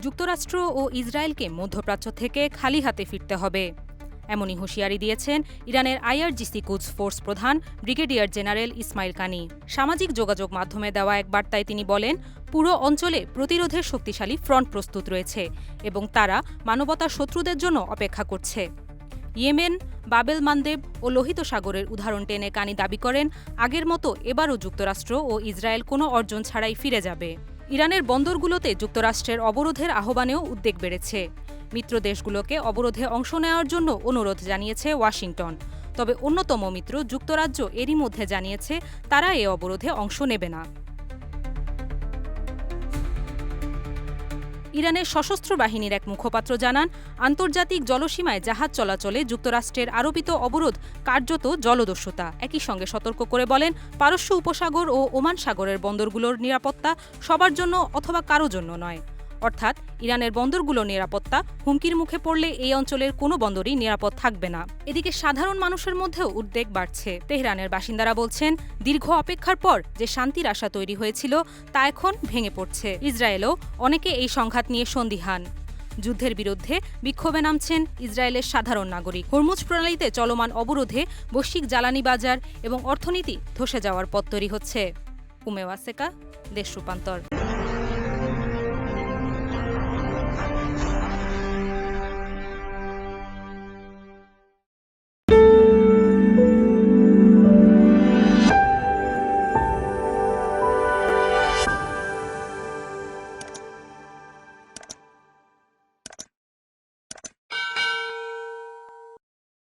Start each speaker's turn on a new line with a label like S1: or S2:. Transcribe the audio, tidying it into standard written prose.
S1: যুক্তরাষ্ট্র ও ইসরায়েলকে মধ্যপ্রাচ্য থেকে খালি হাতে ফিরতে হবে এমনই হুঁশিয়ারি দিয়েছেন ইরানের আইআরজিসি কুদস ফোর্স প্রধান ব্রিগেডিয়ার জেনারেল ইসমাইল কানি। সামাজিক যোগাযোগ মাধ্যমে দেওয়া এক বার্তায় তিনি বলেন, পুরো অঞ্চলে প্রতিরোধের শক্তিশালী ফ্রন্ট প্রস্তুত রয়েছে এবং তারা মানবতার শত্রুদের জন্য অপেক্ষা করছে। ইয়েমেন, বাবেল মানদেব ও লোহিত সাগরের উদাহরণ টেনে কানি দাবি করেন, আগের মতো এবারও যুক্তরাষ্ট্র ও ইসরায়েল কোনো অর্জন ছাড়াই ফিরে যাবে। ইরানের বন্দরগুলোতে যুক্তরাষ্ট্রের অবরোধের আহ্বানেও উদ্বেগ বেড়েছে। মিত্র দেশগুলোকে অবরোধে অংশ নেওয়ার জন্য অনুরোধ জানিয়েছে ওয়াশিংটন। তবে অন্যতম মিত্র যুক্তরাজ্য এরই মধ্যে জানিয়েছে তারা এ অবরোধে অংশ নেবে না। ইরানের সশস্ত্র বাহিনীর এক মুখপাত্র জানান, আন্তর্জাতিক জলসীমায় জাহাজ চলাচলে যুক্তরাষ্ট্রের আরোপিত অবরোধ কার্যত জলদস্যুতা। একই সঙ্গে সতর্ক করে বলেন, পারস্য উপসাগর ও ওমান সাগরের বন্দরগুলোর নিরাপত্তা সবার জন্য অথবা কারো জন্য নয়। অর্থাৎ ইরানের বন্দরগুলোর নিরাপত্তা হুমকির মুখে পড়লে এই অঞ্চলের কোনো বন্দরই নিরাপদ থাকবে না। এদিকে সাধারণ মানুষের মধ্যেও উদ্বেগ বাড়ছে। তেহরানের বাসিন্দারা বলছেন, দীর্ঘ অপেক্ষার পর যে শান্তির আশা তৈরি হয়েছিল তা এখন ভেঙে পড়ছে। ইসরায়েলও অনেকে এই সংঘাত নিয়ে সন্দিহান। যুদ্ধের বিরুদ্ধে বিক্ষোভে নামছেন ইসরায়েলের সাধারণ নাগরিক। হরমুজ প্রণালীতে চলমান অবরোধে বৈশ্বিক জ্বালানি বাজার এবং অর্থনীতি ধসে যাওয়ার পথ তৈরি হচ্ছে। উমে ওয়াসেকা, দেশ রূপান্তর।